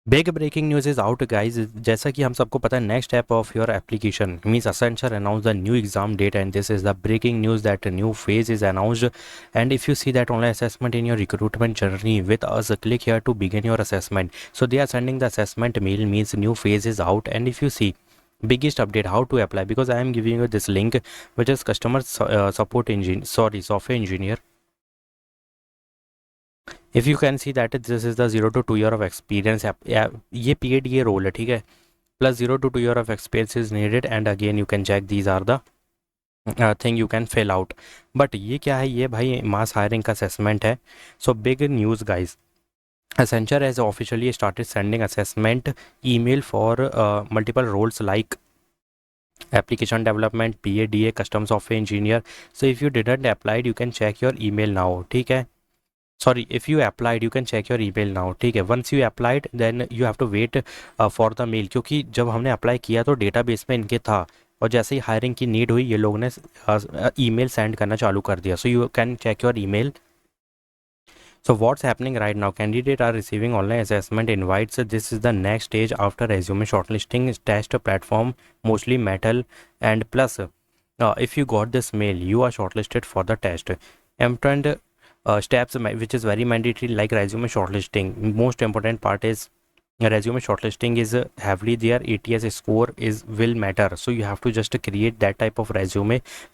Big breaking news is out guys. जैसा कि हम सबको पता है, next step of your application means Accenture announce the new exam date and this is the breaking news that new phase is announced. And if you see that online assessment in your recruitment journey with us, click here to begin your assessment. So they are sending the assessment mail means new phase is out. And if you see biggest update how to apply, because I am giving you this link which is customer support engine, sorry, software engineer. If you can see that this is the 0 to 2 year of experience, ये paid ये role है, ठीक है, plus 0 to 2 year of experience is needed. And again you can check these are the thing you can fill out. But ये क्या है, ये भाई mass hiring का assessment है. So big news guys, Accenture has officially started sending assessment email for multiple roles like application development, PA, DA, custom software engineer. So if you didn't apply, you can check your email now, ठीक है. Sorry, if you applied you can check your email now, ठीक है. Once you applied then you have to wait for the mail, क्योंकि जब हमने apply किया तो database में इनके था, और जैसे ही हायरिंग की नीड हुई ये लोग ने ईमेल सेंड करना चालू कर दिया. So you can check your email. So what's happening right now? Candidates are receiving online assessment invites. This is the next stage after resume shortlisting. Test platform mostly metal. And plus, if you got this mail, you are shortlisted for the test. Important steps which is very mandatory, like resume shortlisting. Most important part is resume shortlisting is heavily there. ATS score is will matter, so you have to just create that type of resume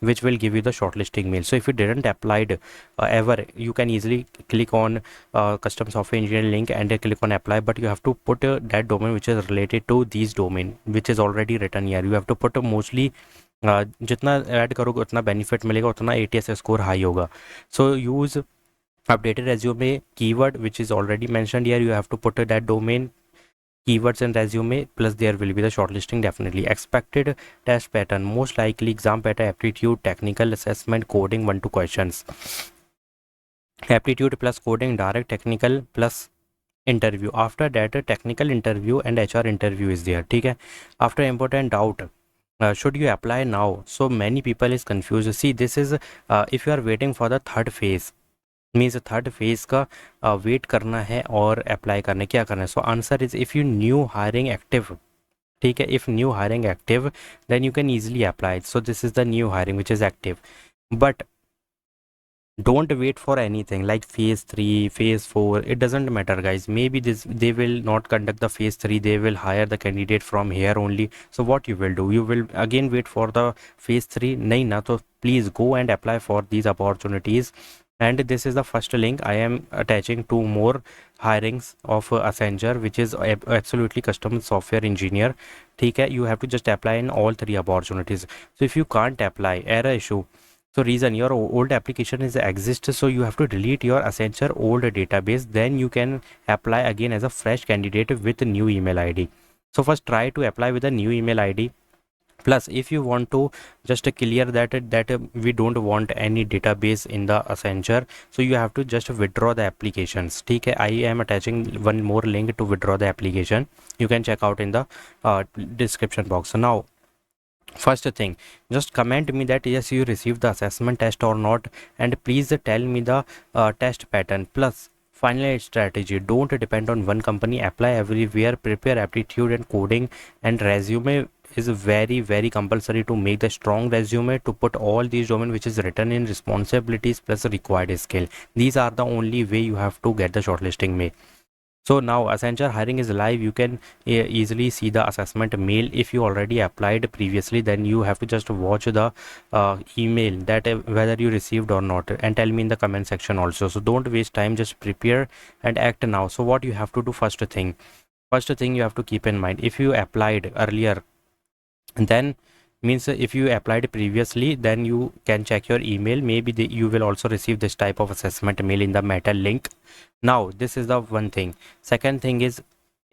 which will give you the shortlisting mail. So if you didn't applied ever, you can easily click on custom software engineering link and click on apply, but you have to put that domain which is related to these domain which is already written here. You have to put mostly जितना add करोगे उतना benefit मिलेगा, उतना ATS score high होगा. सो use updated resume keyword which is already mentioned here. You have to put that domain keywords in resume, plus there will be the shortlisting. Definitely expected test pattern, most likely exam pattern, aptitude, technical assessment, coding, 1 2 questions. Aptitude plus coding, direct technical plus interview. After that technical interview and HR interview is there, ठीक है. After important doubt, should you apply now? So many people is confused. See, this is if you are waiting for the third phase, means third phase का wait करना है और apply करना, क्या करना है. So answer is if you new hiring active, ठीक है, if new hiring active then you can easily apply. So this is the new hiring which is active. But don't wait for anything like phase 3, phase 4, it doesn't matter guys. Maybe this they will not conduct the phase 3, they will hire the candidate from here only. So what you will do, you will again wait for the phase 3, nahi na, so please go and apply for these opportunities. And this is the first link I am attaching to more hirings of Accenture which is absolutely custom software engineer, ठीक है. You have to just apply in all 3 opportunities. So if you can't apply, error issue, so reason your old application is exist, so you have to delete your Accenture old database, then you can apply again as a fresh candidate with a new email ID. So first try to apply with a new email ID. Plus if you want to just clear that we don't want any database in the Accenture, so you have to just withdraw the applications, ठीक है. I am attaching one more link to withdraw the application. You can check out in the description box. So now first thing, just comment me that yes you received the assessment test or not, and please tell me the test pattern. Plus final strategy, don't depend on one company, apply everywhere, prepare aptitude and coding, and resume is very compulsory to make the strong resume, to put all these domain which is written in responsibilities plus required skill. These are the only way you have to get the shortlisting mail. So now Accenture hiring is live. You can easily see the assessment mail. If you already applied previously, then you have to just watch the email that whether you received or not, and tell me in the comment section also. So don't waste time, just prepare and act now. So what you have to do, first thing you have to keep in mind, if you applied earlier, then means if you applied previously, then you can check your email. Maybe you will also receive this type of assessment mail in the meta link. Now this is the one thing. Second thing is,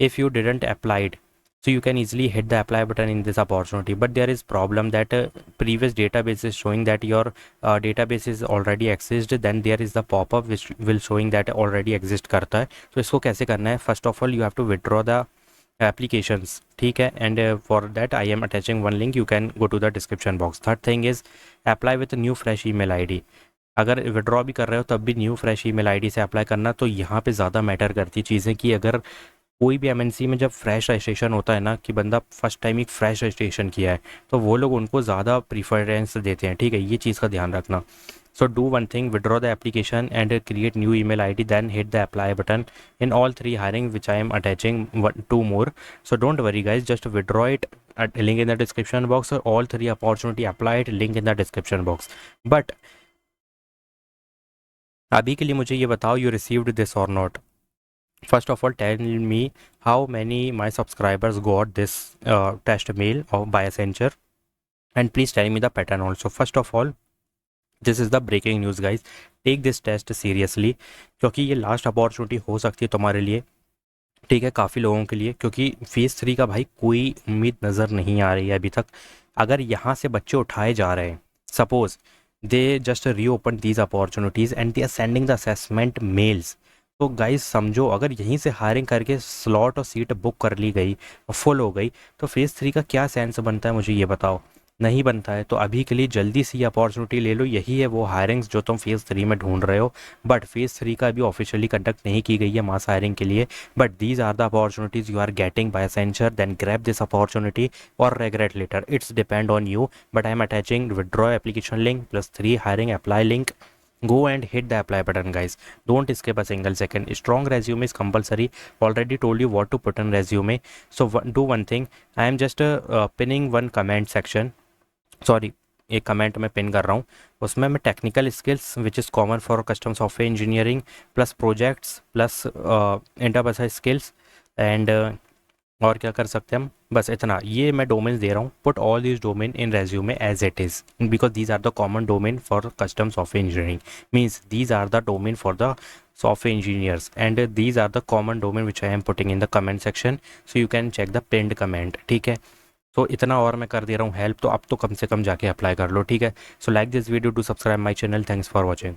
if you didn't applied, so you can easily hit the apply button in this opportunity, but there is problem that previous database is showing that your database is already exist, then there is the pop-up which will showing that already exist करता है. तो इसको कैसे करना है? First of all you have to withdraw the applications, ठीक है. And for that I am attaching one link, you can go to the description box. Third thing is apply with a new fresh email ID. अगर withdraw भी कर रहे हो तब भी new fresh email ID से अप्लाई करना. तो यहाँ पे ज़्यादा मैटर करती चीज़ें कि अगर कोई भी एमएनसी में जब फ्रेश रजिस्ट्रेशन होता है ना, कि बंदा फर्स्ट टाइम एक फ्रेश रजिस्ट्रेशन किया है, तो वो लोग उनको ज़्यादा प्रीफरेंस देते हैं, ठीक है, ये चीज़ का ध्यान रखना. So do one thing, withdraw the application and create new email ID, then hit the apply button in all three hiring, which I am attaching two more. So don't worry guys, just withdraw it at link in the description box, or all three opportunity apply it, link in the description box. But अभी के लिए मुझे ये बताओ, you received this or not? First of all, tell me how many my subscribers got this test mail or by Accenture, and please tell me the pattern also. First of all, this is the breaking news guys, take this test seriously, क्योंकि ये last opportunity हो सकती है तुम्हारे लिए, ठीक है, काफ़ी लोगों के लिए, क्योंकि फेज़ 3 का भाई कोई उम्मीद नज़र नहीं आ रही है अभी तक. अगर यहाँ से बच्चे उठाए जा रहे हैं, suppose they just reopen these opportunities and they are sending the assessment mails, तो गाइज समझो अगर यहीं से हायरिंग करके स्लॉट और सीट बुक कर ली गई और फुल हो गई, तो फेज़ 3 का क्या सेंस बनता है, मुझे ये बताओ. नहीं बनता है. तो अभी के लिए जल्दी से ये अपॉर्चुनिटी ले लो, यही है वो हायरिंग्स जो तुम फेज़ 3 में ढूंढ रहे हो. बट फेज़ 3 का अभी ऑफिशियली कंडक्ट नहीं की गई है मास हायरिंग के लिए. But these are the opportunities you are getting by Accenture, then grab this opportunity और regret letter, it's depend on you. But I am attaching withdraw application link +3 hiring apply link. Go and hit the apply button guys, don't skip a single second. Strong resume is compulsory, already told you what to put in resume. So do one thing, I am just pinning one comment section, sorry एक comment मैं pin कर रहा हूँ, उसमें मैं technical skills which is common for custom software engineering plus projects plus interpersonal skills and और क्या कर सकते हैं हम, बस इतना, ये मैं डोमेन दे रहा हूँ. Put all this domain in resume as it is, because these are the common domain for custom software engineering, means these are the domain for the software engineers, and these are the common domain which I am putting in the comment section, so you can check the pinned comment, ठीक है. तो इतना और मैं कर दे रहा हूँ help, तो अब तो कम से कम जाके अप्लाई कर लो, ठीक है. So like this video, to subscribe my channel, thanks for watching.